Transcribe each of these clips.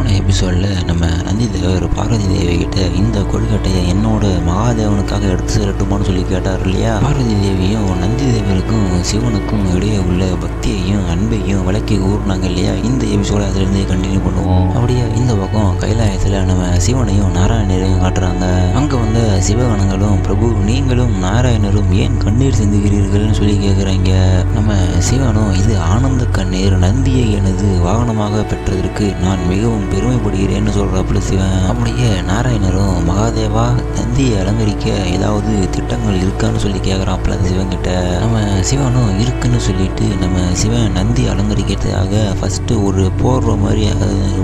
போன எபிசோடில் நம்ம நந்தி தேவர் பார்வதி தேவி கிட்ட இந்த கொழுக்கட்டையை என்னோட மகாதேவனுக்காக எடுத்து செல்லட்டுமான்னு சொல்லி கேட்டார் இல்லையா. பார்வதி தேவியும் நந்தி தேவருக்கும் சிவனுக்கும் இடையே உள்ள பக்தியையும் அன்பையும் விளக்கி கூறினாங்க இல்லையா. இந்த எபிசோட அதுலேருந்தே கண்டினியூ பண்ணுவோம். அப்படியே இந்த பக்கம் கைலாயத்தில் நம்ம சிவனையும் நாராயணரையும் காட்டுறாங்க. அங்கே வந்த சிவகணங்களும் பிரபு நீங்களும் நாராயணரும் ஏன் கண்ணீர் சிந்துகிறீர்கள்னு சொல்லி கேட்குறாங்க. நம்ம சிவனும் இது ஆனந்த கண்ணீர், நந்தியை எனது வாகனமாக பெற்றதற்கு நான் மிகவும் பெருமைப்படுகிறேன்னு சொல்றாப்புல சிவன். அப்படியே நாராயணரும் மகாதேவா நந்தியை அலங்கரிக்க ஏதாவது திட்டங்கள் இருக்கான்னு சொல்லி கேட்குறாப்புல அந்த சிவன் கிட்ட. நம்ம சிவனும் இருக்குன்னு சொல்லிட்டு நம்ம சிவன் நந்தி அலங்கரிக்கிறதுக்காக ஃபர்ஸ்ட் ஒரு போர்வ மாதிரி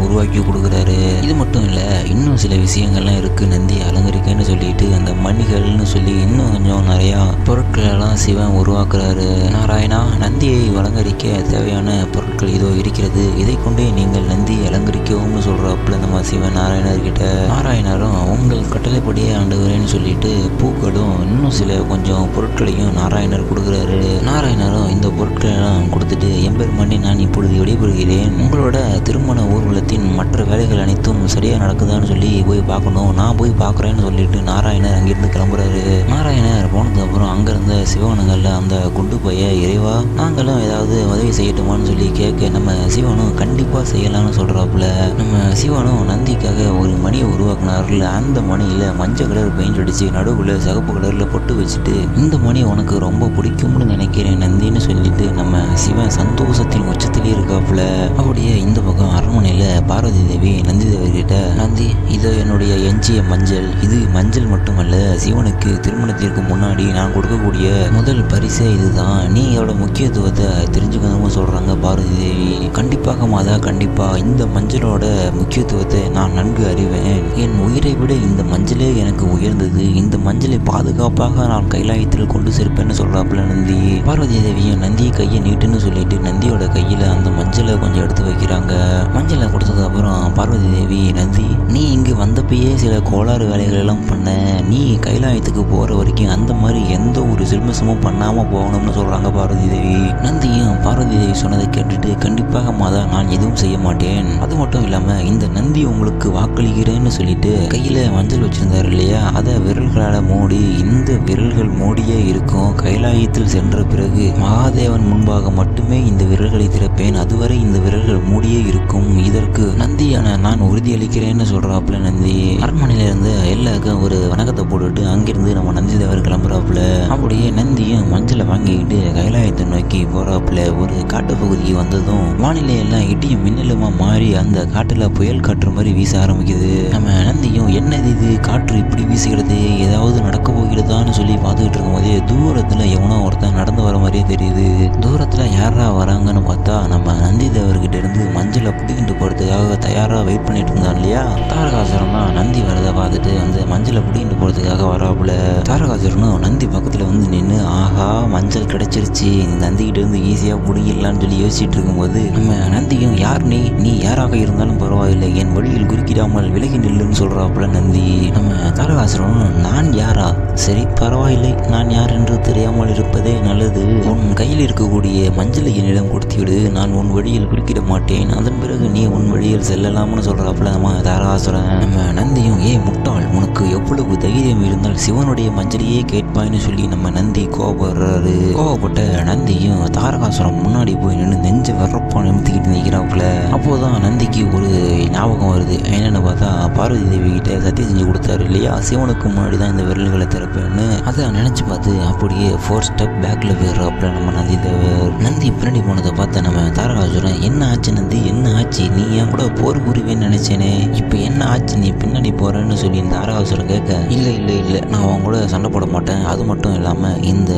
உருவாக்கி கொடுக்குறாரு. இது மட்டும் இல்லை, இன்னும் சில விஷயங்கள்லாம் இருக்கு நந்தி அலங்கரிக்கன்னு சொல்லிட்டு அந்த மணிகள்னு சொல்லி இன்னும் கொஞ்சம் நிறையா பொருட்கள் எல்லாம் சிவன் உருவாக்குறாரு. நாராயணா, நந்தியை அலங்கரிக்க தேவையான பொருட்கள் இதோ இருக்கிறது, இதை கொண்டே நீங்கள் நந்தி அலங்கரிக்கவும் சொல்றாப்புல நம்ம சிவன் நாராயணர்கிட்ட. நாராயணரும் உங்கள் கட்டளைப்படியே ஆண்டுகிறேன்னு சொல்லிட்டு பூக்களும் இன்னும் சில கொஞ்சம் பொருட்களையும் நாராயணர் கொடுக்குறாரு. நாராயணரும் இந்த பொருட்களை எல்லாம் கொடுத்துட்டு எம்பெருமானே, நான் இப்பொழுது விடைபெறுகிறேன். உங்களோட திருமண ஊர்வலத்தின் மற்ற வேலைகள் அனைத்தும் சரியா நடக்குதான்னு சொல்லி போய் பார்க்கணும், நான் போய் பார்க்குறேன்னு சொல்லிட்டு நாராயணர் அங்கிருந்து கிளம்புறாரு. நாராயணர் போனதுக்கு அப்புறம் அங்க இருந்த சிவகணங்கள்ல அந்த குண்டு பைய இறைவா நாங்களும் ஏதாவது உதவி செய்யட்டுமான்னு சொல்லி கேட்க நம்ம சிவனும் கண்டிப்பா செய்யலாம்னு சொல்றாப்புல. நம்ம சிவனும் நந்திக்காக ஒரு மணியை உருவாக்குனார்ல, அந்த மணியில மஞ்சள் கலர் பெயிண்ட் அடிச்சு நடுவுல சிகப்பு கலர்ல பொட்டு வச்சுட்டு இந்த மணி உனக்கு ரொம்ப பிடிக்கும்னு நினைக்கிறேன் நந்தின்னு சொல்லிட்டு நம்ம சிவன் சந்தோஷத்தின் உச்சத்திலே இருக்காப்புல. அப்படியே இந்த பக்கம் அரண்மனையில பார்வதி தேவி நந்தி தேவர்கிட்ட, நந்தி இதோ என்னுடைய எஞ்சிய மஞ்சள், இது மஞ்சள் மட்டுமல்ல, சிவனுக்கு திருமணத்திற்கு முன்னாடி நான் கொடுக்கக்கூடிய முதல் பரிசே இதுதான், நீ இதோட முக்கியத்துவத்தை தெரிஞ்சுக்கணும்னு சொல்றாங்க பார்வதி தேவி. கண்டிப்பாக மாதா, கண்டிப்பா இந்த மஞ்சளோட முக்கியத்துவத்தை நான் நன்கு அறிவேன். என் உயிரை விட இந்த மஞ்சளே எனக்கு உயர்ந்தது, இந்த மஞ்சளை பாதுகாப்பாக நான் கைலாயத்தில் கொண்டு சேர்ப்பேன்னு சொல்றாப்புல நந்தி. பார்வதி தேவியும் நந்தி கையை நீட்டுன்னு சொல்லிட்டு நந்தியோட கையில அந்த மஞ்சளை கொஞ்சம் எடுத்து வைக்கிறாங்க. மஞ்சளை கொடுத்ததுக்கு அப்புறம் பார்வதி தேவி, நந்தி நீ இங்கு வந்தப்பயே சில கோளாறு வேலைகள் எல்லாம் பண்ண, நீ கைலாயத்துக்கு போற வரைக்கும் அந்த மாதிரி எந்த ஒரு சில்மசமும் பண்ணாம போகணும்னு சொல்றாங்க பார்வதி தேவி. நந்தியும் பார்வதி தேவி சொன்னதை கேட்டுட்டு கண்டிப்பாக மாதா நான் எதுவும் செய்ய மாட்டேன், அது மட்டும் இல்லாம இந்த நந்தி உங்களுக்கு வாக்களிக்கிறேன்னு சொல்லிட்டு கையில மஞ்சள் வச்சிருந்தாரு இல்லையா, அதை விரல்களால மூடி இந்த விரல்கள் மூடியே இருக்கும், கைலாயத்தில் சென்ற பிறகு மகாதேவன் முன்பாக மட்டுமே இந்த விரல்களை திறப்பேன், அதுவரை இந்த விரல்கள் மூடியே இருக்கும், இதற்கு நந்தியான நான் உறுதியளிக்கிறேன்னு சொல்றாப்புல நந்தி. அரண்மனையில இருந்து எல்லாருக்கும் ஒரு வணக்கத்தை போட்டுட்டு அங்கிருந்து நம்ம நந்தி தேவர் கிளம்புறாப்புல. அப்படியே நந்தியும் மஞ்சளை வாங்கிக்கிட்டு கைலாயத்தை நோக்கி போறாப்புல. ஒரு காட்டு பகுதிக்கு வந்ததும் வானிலை எல்லாம் இடியும் மின்னலுமா மாறி அந்த காட்டுல புயல் காற்று மாதிரி வீச ஆரம்பிக்குது. நம்ம நந்தியும் என்னது இது, காற்று இப்படி வீசுகிறது, ஏதாவது நடக்க போகிறதான்னு சொல்லி பார்த்துக்கிட்டு இருக்கும் போதே தூரத்துல எவனோ ஒருத்தன் நடந்து வர மாதிரியே தெரியுது. தூரத்துல யாரா வராங்கன்னு பார்த்தா நம்ம நந்தி தேவர்கிட்ட இருந்து மஞ்சளை பிடிக்கிட்டு போறதுக்காக தயாரா வெயிட் பண்ணிட்டு இருந்தான் இல்லையா தாரகாசுரன் தான். நந்தி வரதை பார்த்துட்டு அந்த மஞ்சளை பிடிக்கிட்டு போறதுக்காக வராப்புல. தாரகாசுரனும் நந்தி பக்கத்துல வந்து நின்று ஆஹா மஞ்சள் கிடைச்சிருச்சு, நந்திக்கிட்ட இருந்து ஈஸியா பிடிக்கலான்னு சொல்லி யோசிச்சுட்டு இருக்கும்போது நம்ம நந்தியும் யார் நீ யாராக இருந்தாலும் பரவாயில்லை, என் வழியில் குறுக்கிடாமல் விலகி நில்லுன்னு சொல்றாப்புல நந்தி. நம்ம தாரகாசுரனும் நான் யாரா, சரி பரவாயில்லை, நான் யார் என்று தெரியாமல் இருப்பதே நல்லது, உன் கையில் இருக்கக்கூடிய மஞ்சளை என்னிடம் கொடுத்துவிடு, நான் உன் வழியில் குறுக்கிட மாட்டேன், அதன் பிறகு நீ உன் வழியில் செல்லலாம்னு சொல்றாப்புல நம்ம தாரகாசுரன். நம்ம நந்தியும் ஏ முட்டாள், உனக்கு எவ்வளவு தைரியம் இருந்தால் சிவனுடைய மஞ்சளையே கேட்பாய்னு சொல்லி நம்ம நந்தி கோபப்படுறாரு. கோபப்பட்ட நந்தியும் தாரகாசுரம் முன்னாடி போய் நின்று நெஞ்ச வரப்பா நிமித்திக்கிட்டு நிற்கிறாப்புல. அப்போதான் நந்திக்கு ஒரு ஞாபகம் வருது. என்னன்னு பார்த்தா பார்வதி தேவி கிட்ட சத்தியம் செஞ்சு கொடுத்தாரு இல்லையா, சிவனுக்கு முன்னாடி தான் இந்த விரல்களை திறப்பேன்னு, அதை நினைச்சு பார்த்து அப்படியே 4 ஸ்டெப் பேக்ல போயிடுறாப்புல நம்ம நந்தி தேவர். நந்தி பின்னாடி போனதை பார்த்த நம்ம தாரகாசுரன் என்ன ஆச்சு நந்தி, என்ன ஆச்சு, நீ என் கூட போர் புரிவேன்னு நினைச்சேனே, இப்போ என்ன ஆச்சு நீ பின்னாடி போறேன்னு சொல்லி தாரகாசுரன் கேட்க, இல்லை இல்லை இல்லை நான் அவன் கூட சண்டை போட மாட்டேன், அது மட்டும் இல்லாம இந்த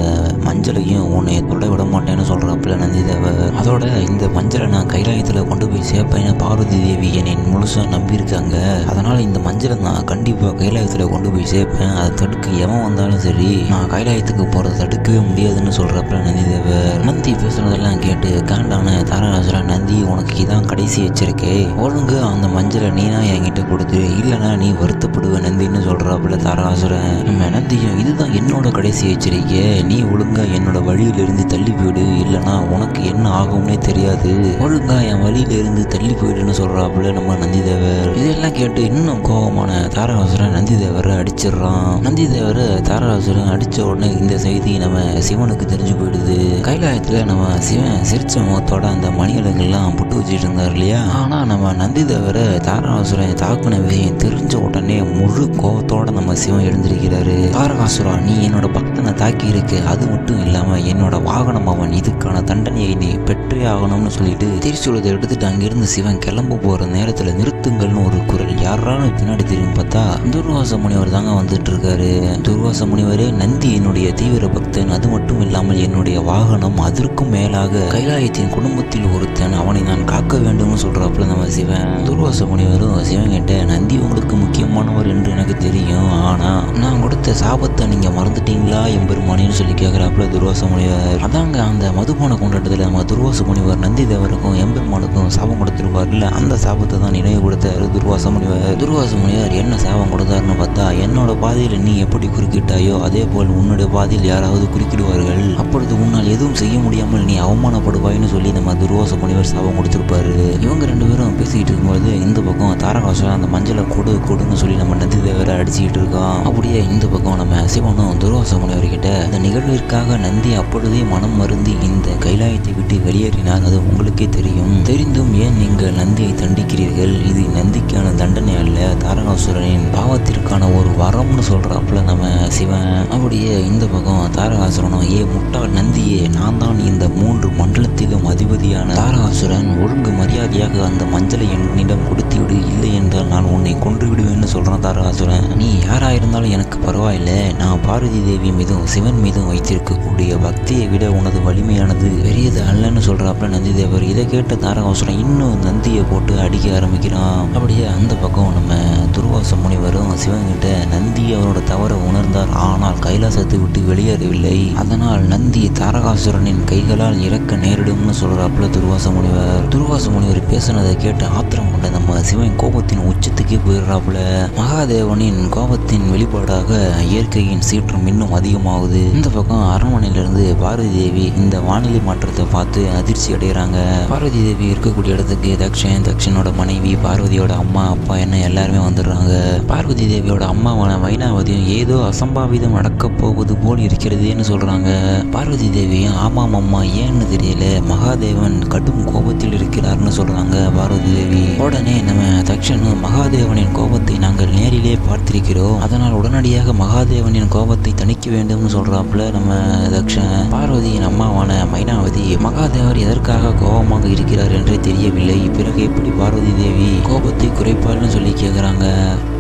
மஞ்சளையும் உன்னை தொட விட மாட்டேன்னு சொல்றாப்புல நந்தி தேவர். அதோட இந்த மஞ்சளை நான் கைலாயத்துல கொண்டு போய் சேர்ப்பேன்னு பார்வதி தேவி என்னை முழுசா நம்பியிருக்காங்க, அதனால இந்த மஞ்சளை நான் கண்டிப்பா கைலாயத்துல கொண்டு போய் சேர்ப்பேன், அதை தடுக்க எவன் வந்தாலும் சரி நான் கைலாயத்துக்கு போறதை தடுக்கவே முடியாதுன்னு சொல்றப்ப நந்தி தேவர். நந்தி பேசுனதெல்லாம் கேட்டு காண்டான தாரகாசுரன், நந்தி உனக்கு இதான் கடைசி எச்சரிக்கை, ஒழுங்கு அந்த மஞ்சளை நீனா என்கிட்ட கொடுத்துரு, இல்லைனா நீ வருத்தப்படுவ நந்தின்னு சொல்றாப்புல தாரகாசுரன். நம்ம நந்தியும் இதுதான் என்னோட கடைசி எச்சரிக்கை, நீ ஒழுங்கா என்னோட வழியிலிருந்து தள்ளி போயிடு, இல்லைனா உனக்கு என்ன ஆகும்னே தெரியாது, ஒழுங்கா என் வழியிலிருந்து தள்ளி போயிடுன்னு சொல்றாப்புல நம்ம நந்திதேவர். இதெல்லாம் கேட்டு இன்னும் கோபமான தாரகாசுரன் நந்திதேவரை அடிச்சிடுறான். நந்திதேவரை தாரகாசுரன் அடிச்ச உடனே இந்த செய்தி நம்ம சிவனுக்கு தெரிஞ்சு போயிடுது. கைலாயத்துல நம்ம சிவன் சிரிச்ச முகத்தோட அந்த மணிகளுக்கெல்லாம் புட்டு வச்சுட்டு இருந்தார் இல்லையா. ஆனா நம்ம நந்திதேவரை தாரகாசுரன் தாக்குன விஷயம் தெரிஞ்ச உடனே முழு கோபத்தோட நம்ம சிவன் எழுந்திருக்கிறாரு. தாரகாசுரா, நீ என்னோட பக்தனை தாக்கி இருக்கு, அது மட்டும் இல்லாம என்னோட வாகனம் அவன், இதுக்கான தண்டனையை நீ பெற்றே ஆகணும்னு சொல்லிட்டு திரிசூலத்தை எடுத்துட்டு அங்கிருந்து சிவன் கிளம்ப போற நேரத்துல நிறுத்துங்கள்னு ஒரு குரல். யாராலும் பின்னாடி திரும்பி பார்த்தா துர்வாச முனிவர் தாங்க வந்துட்டு இருக்காரு. துர்வாச முனிவரே, நந்தி என்னுடைய தீவிர பக்தன், அது மட்டும் இல்லாமல் என்னுடைய வாகனம், அதற்கும் மேலாக கைலாயத்தின் குடும்பத்தில் ஒருத்தன், அவனை நான் காக்க வேண்டும்னு சொல்றாப்புல நம்ம சிவன். துர்வாச முனிவரும் சிவன் கிட்ட, நந்தி உங்களுக்கு முக்கியமானவர் என்று எனக்கு தெரியும், ஆனா நான் கொடுத்த சாபத்தை நீங்க மறந்துட்டீங்களா எம்பெருமானின்னு சொல்லி கேட்கிறாப்புல துர்வாச முனிவர். அதாங்க அந்த மதுபான கொண்டாட்டத்துல நம்ம துர்வாச முனிவர் நந்தி தேவருக்கும் எம்பெருமானுக்கும் சாபம் கொடுத்துருப்பார்ல, அந்த சாபத்தை தான் நினைவு கொடுத்தாரு துர்வாச முனிவர். துர்வாச முனிவர் என்ன சாபம் கொடுத்தாருன்னு பார்த்தா, என்னோட பாதையில் நீ எப்படி குறுக்கிட்டாயோ அதே போல் உன்னுடைய பாதையில் யாராவது குறுக்கிடுவார்கள், அப்பொழுது உன்னால் எதுவும் செய்ய முடியாமல் நீ அவமானப்படுவாயின்னு சொல்லி நம்ம துர்வாச முனிவர் சாபம் கொடுத்துருப்பாரு. இவங்க ரெண்டு பேரும் பேசிக்கிட்டு இருக்கும்போது இந்த பக்கம் தாரகாசுரன் அந்த மஞ்சளை கொடுன்னு சொல்லி நம்ம நந்தி தேவரை அடிச்சுக்கிட்டு இருக்கோம். அப்படியே இந்த பக்கம் நம்ம சிவனும் துர்வாச முனிவர்கிட்ட, இந்த நிகழ்விற்காக நந்தி அப்பொழுதே மனம் மருந்தி இந்த கைலாயத்தை விட்டு வெளியேறினார், அது உங்களுக்கே தெரியும், தெரிந்தும் ஏன் நீங்கள் நந்தியை தண்டிக்கிறீர்கள், இது நந்திக்கான தண்டனை அல்ல, தாரகாசுரனின் பாவத்திற்கான ஒரு வரம்னு சொல்றாப்புல நம்ம சிவன். அப்படியே இந்த பக்கம் தாரகாசுரனும், ஏ முட்டாள் நந்தியே, நான் தான் இந்த 3 மண்டலத்திலும் அதிபதியான தாரகாசுரன், ஒழுங்கு மரியாதையாக அந்த மஞ்சளை என்னிடம் கொடுத்து விடு, இல்லை என்றால் நான் உன்னை கொன்று விடுவேன்னு சொல்றான் தாரகாசுரன். நீ யாரா இருந்தாலும் எனக்கு பரவாயில்லை, நான் பார்வதி தேவி மீதும் சிவன் மீதும் வைத்திருக்கக்கூடிய பக்தியை விட உனது வலிமையானது பெரியது அல்லன்னு சொல்றாப்புல நந்திதேவர். இதை கேட்ட தாரகாசுரன் இன்னும் நந்தியை போட்டு அடிக்க ஆரம்பிக்கிறான். அப்படியே அந்த பக்கம் நம்ம துர்வாச முனிவரும் சிவன்கிட்ட, நந்தி அவரோட தவறை உணர்ந்தார், ஆனால் கைலாசத்தை விட்டு வெளியேறவில்லை, அதனால் நந்தி தாரகாசுரனின் கைகளால் இறக்க நேரிடும்னு சொல்றாப்புல துர்வாச முனிவர். துர்வாச முனிவர் பேசினதை கேட்டு ஆத்திரம் கொண்ட நம்ம சிவன் கோபத்தின் உச்சத்துக்கே போயிடுறாப்புல. மகாதேவனின் கோபத்தின் வெளிப்பாடாக இயற்கையின் சீற்றம் இன்னும் அதிகமாகுது. இந்த பக்கம் அரண்மனையிலிருந்து பார்வதி தேவி இந்த வானிலை மாற்றத்தை பார்த்து அதிர்ச்சி அடைகிறாங்க. பார்வதி தேவி இருக்கக்கூடிய இடத்துக்கு தக்ஷனோட மனைவி, பார்வதியோட அம்மா அப்பா என்ன எல்லாருமே வந்துடுறாங்க. பார்வதி தேவியோட அம்மாவான வைனாவதியும் ஏதோ அசம்பாவிதம் நடக்க போவது போல் இருக்கிறதுன்னு சொல்றாங்க. பார்வதி தேவியும் ஆமாம் அம்மா, ஏன்னு தெரியல, மகாதேவன் கடும் கோபத்தில் இருக்கிறார்னு சொல்றாங்க பார்வதி தேவி. உடனே நம்ம தக்ஷனும், மகாதேவனின் கோபத்தை நாங்கள் நேரிலே பார்த்திருக்கிறோம், அதனால் உடனடியாக மகாதேவனின் கோபத்தை தணிக்க வேண்டும்னு சொல்றாப்புல நம்ம தக்ஷன். பார்வதியின் அம்மாவான மைனாவதி, மகாதேவர் எதற்காக கோபமாக இருக்கிறார் என்றே தெரியவில்லை, பிறகு எப்படி பார்வதி தேவி கோபத்தை குறைப்பாள்னு சொல்லி கேட்குறாங்க.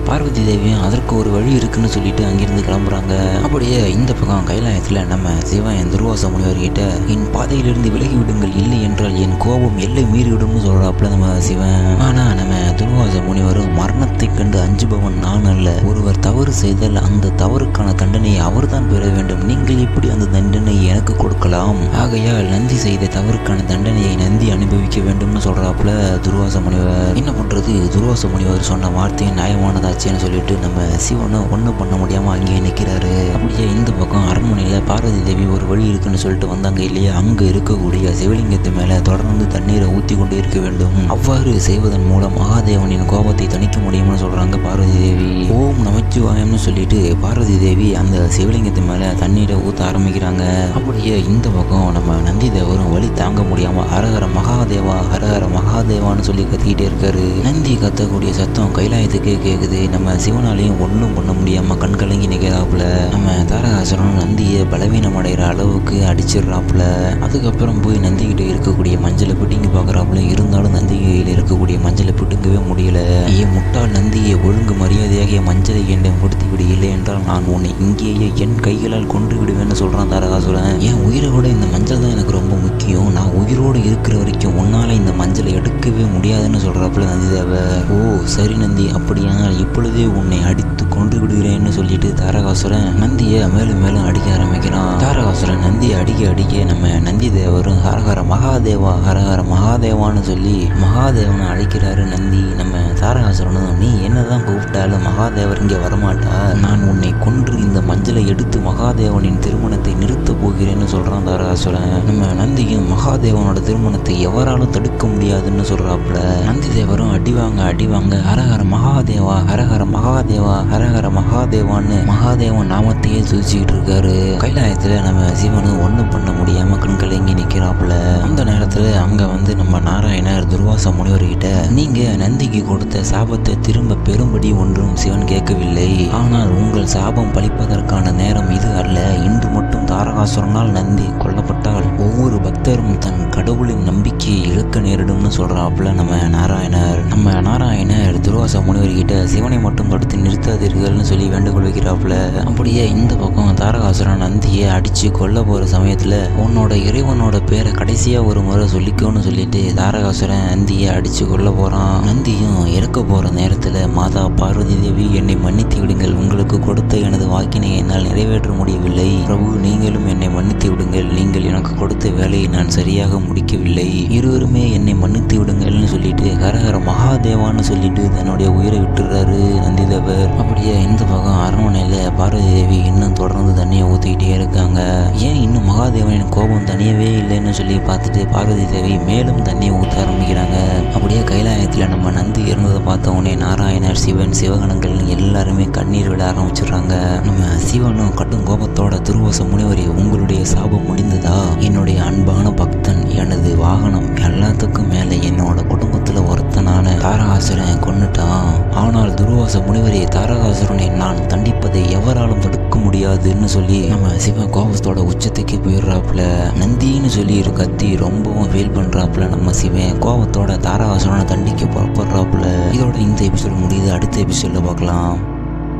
பார்வதி தேவியும் அதற்கு ஒரு வழி இருக்குன்னு சொல்லிட்டு அங்கிருந்து கிளம்புறாங்க. அப்படியே இந்த பக்கம் கைலாயத்துல நம்ம சிவன் துர்வாச முனிவர்கிட்ட, என் பாதையிலிருந்து விலகி விடுங்கள், இல்லை என்றால் என் கோபம் எல்லை மீறிவிடும்னு சொல்றாப்புல நம்ம சிவன். ஆனா நம்ம துர்வாச முனிவரும், மரணத்தை கண்டு அஞ்சுபவன் நான் அல்ல, ஒருவர் தவறு செய்தால் அந்த தவறுக்கான தண்டனையை அவர்தான் பெற வேண்டும், நீங்கள் எப்படி அந்த தண்டனையை எனக்கு கொடுக்கலாம், ஆகையால் நந்தி செய்த தவறுக்கான தண்டனையை நந்தி அனுபவிக்க வேண்டும்னு சொல்றாப்புல துர்வாச முனிவர். என்ன பண்றது, துர்வாச முனிவர் சொன்ன வார்த்தை நியாயமானதா சொல்லிட்டு நம்ம சிவனும் ஒன்றும் பண்ண முடியாம அங்கேயே நிற்கிறாரு. அப்படியே இந்த பக்கம் அரண்மனையில பார்வதி தேவி ஒரு வழி இருக்குன்னு சொல்லிட்டு வந்தாங்க இல்லையா, அங்க இருக்கக்கூடிய சிவலிங்கத்து மேல தொடர்ந்து தண்ணீரை ஊத்தி கொண்டு இருக்க வேண்டும், அவ்வாறு செய்வதன் மூலம் மகாதேவனின் கோபத்தை தணிக்க முடியும்னு சொல்றாங்க பார்வதி தேவி. ஓம் நமச்சிவாயம்னு சொல்லிட்டு பார்வதி தேவி அந்த சிவலிங்கத்து மேல தண்ணீரை ஊத்த ஆரம்பிக்கிறாங்க. அப்படியே இந்த பக்கம் நம்ம நந்தி தேவரும் வழி தாங்க முடியாம ஹரஹர மகாதேவா ஹரஹர மகாதேவான்னு சொல்லி கத்திக்கிட்டே இருக்காரு. நந்தி கத்தக்கூடிய சத்தம் கைலாயத்துக்கே கேக்குது. நம்ம சிவனாலையும் ஒன்றும் பண்ண முடியாம கண்கலங்கி நிற்கிறாப்புல. நம்ம தாரகாசுரன் நந்தியை பலவீனம் அடைகிற அளவுக்கு அடிச்சிடுறாப்புல. அதுக்கப்புறம் போய் நந்திக்கிட்ட இருக்கக்கூடிய மஞ்சளை பிடிங்கி பார்க்குறாப்புல. இருந்தாலும் நந்தி கையில் இருக்கக்கூடிய மஞ்சளை பிடுங்கவே முடியல. ஏன் முட்டாள் நந்தியை, ஒழுங்கு மரியாதையாக மஞ்சளை என்னிடம் கொடுத்து விடு, இல்லை என்றால் நான் உன்னை இங்கேயே என் கைகளால் கொன்று விடுவேன்னு சொல்றான் தாரகாசுரன். என் உயிரை விட இந்த மஞ்சள் தான் எனக்கு ரொம்ப முக்கியம், நான் உயிரோடு இருக்கிற வரைக்கும் உன்னால இந்த மஞ்சளை எடுக்கவே முடியாதுன்னு சொல்றாப்புல நந்தி தேவர். ஓ சரி நந்தி, அப்படியானால் இப்பொழுதே உன்னை அடித்து கொன்று விடுகிறேன்னு சொல்லிட்டு தாரகாசுரன் நந்தியை மேலும் மேலும் அடிக்க ஆரம்பிக்கிறான். தாரகாசுரன் நந்தியை அடிக்க நம்ம நந்தி தேவரும் ஹரஹர மகாதேவா ஹரஹர மகாதேவான்னு சொல்லி மகாதேவனை அழைக்கிறாரு நந்தி. நம்ம தாரகாசுரனும் நீ என்னதான் கூப்பிட்டாலும் மகாதேவர் இங்கே வரமாட்டார், நான் உன்னை கொன்று இந்த மஞ்சளை எடுத்து மகாதேவனின் திருமணத்தை நிறுத்த போகிறேன்னு சொல்றான் தாரகாசுரன். நம்ம நந்தியும் மகாதேவனோட திருமணத்தை எவராலும் தடுக்க முடியாதுன்னு சொல்றாப்புல. நந்தி தேவரும் அடிவாங்க ஹரஹர மகாதேவா ஹரஹர மகாதேவா ஹரஹர மகாதேவான்னு மகாதேவன் நாமத்தையே துதிச்சுக்கிட்டு இருக்காரு. கைலாயத்துல நம்ம சிவனும் ஒண்ணும் பண்ண முடியாம கண்கலங்கி நிக்கிறாப்புல. அந்த நேரத்துல அங்க வந்து நம்ம நாராயணர் துர்வாச முனிவர்கிட்ட நீங்க நந்திக்கு கொடுத்த சாபத்தை திரும்ப பெறும்படி ஒன்றும் சிவன் கேட்கவில்லை, ஆனால் உங்கள் சாபம் பலிப்பதற்கான நேரம் இது அல்ல. இன்று மட்டும் தாரகாசுரனால் நந்தி கொல்லப்பட்டால் ஒவ்வொரு பக்தரும் தன் கடவுளின் நம்பிக்கையை இழக்க நேரிடும்னு சொல்றாப்புல நம்ம நாராயணர் துர்வாச முனிவர்கிட்ட சிவனை மட்டும் தடுத்து நிறுத்தாதீர்கள்னு சொல்லி வேண்டுகோள் வைக்கிறாப்புல. அப்படியே இந்த பக்கம் தாரகாசுரன் நந்தியை அடிச்சு கொல்ல போற சமயத்துல உன்னோட இறைவனோட பேரை கடைசியா ஒரு முறை சொல்லிக்கோன்னு சொல்லிட்டு தாரகாசுரன் நந்தியை அடிச்சு கொல்ல போறான். நந்தியும் இறக்க போற நேரத்துல மாதா பார்வதி தேவி என்னை மன்னித்து விடுங்கள், உங்களுக்கு கொடுத்த எனது வாக்கினை என்னால் நிறைவேற்ற முடியவில்லை பிரபு, நீங்களும் என்னை மன்னித்து விடுங்கள், நீங்கள் எனக்கு கொடுத்த வேலையை நான் சரியாக முடிக்கவில்லை, இருவருமே என்னை மன்னித்து விடுங்கள்னு சொல்லிட்டு ஹரஹர மகாதேவான்னு சொல்லிட்டு தன்னுடைய உயிரை விட்டுறாரு நந்திதேவர். அப்படியே இந்த பக்கம் அரண்மனையில பார்வதி தேவி இன்னும் தொடர்ந்து தண்ணியை ஊத்திக்கிட்டே இருக்காங்க. ஏன் இன்னும் மகாதேவனின் கோபம் தனியவே இல்லைன்னு சொல்லி பார்த்துட்டு பார்வதி தேவி மேலும் தண்ணியை ஊற்ற ஆரம்பிக்கிறாங்க. அப்படியே கைலாயத்துல நம்ம நந்தி இருந்ததை பார்த்த உடனே நாராயணர் சிவன் சிவகணங்கள் எல்லாருமே கண்ணீர் விட ஆரம்பிச்சிடுறாங்க. நம்ம சிவனும் கடும் கோபத்தோட துர்வாச முனிவரே உங்களுடைய சாபம் முடிந்ததா? என்னுடைய அன்பான பக்தன் எனது வாகனம் எல்லாத்துக்கும் மேல என்னோட குடும்பத்துல ஒருத்தனான தாரகாசுரன் கொன்னுட்டான். ஆனால் துர்வாச முனிவரே தாரகாசுரனை நான் தண்டிப்பதை எவராலும் தடுக்க முடியாதுன்னு சொல்லி நம்ம சிவன் கோபத்தோட உச்சத்துக்கு போயிடுறாப்புல. நந்தின்னு சொல்லி ஒரு கத்தி ரொம்பவும் ஃபீல் பண்றாப்புல. நம்ம சிவன் கோபத்தோட தாரகாசுரனை தண்டிக்க புறப்படுறாப்புல. இதோட இந்த எபிசோடு முடியுது. அடுத்த எபிசோட்ல பார்க்கலாம்.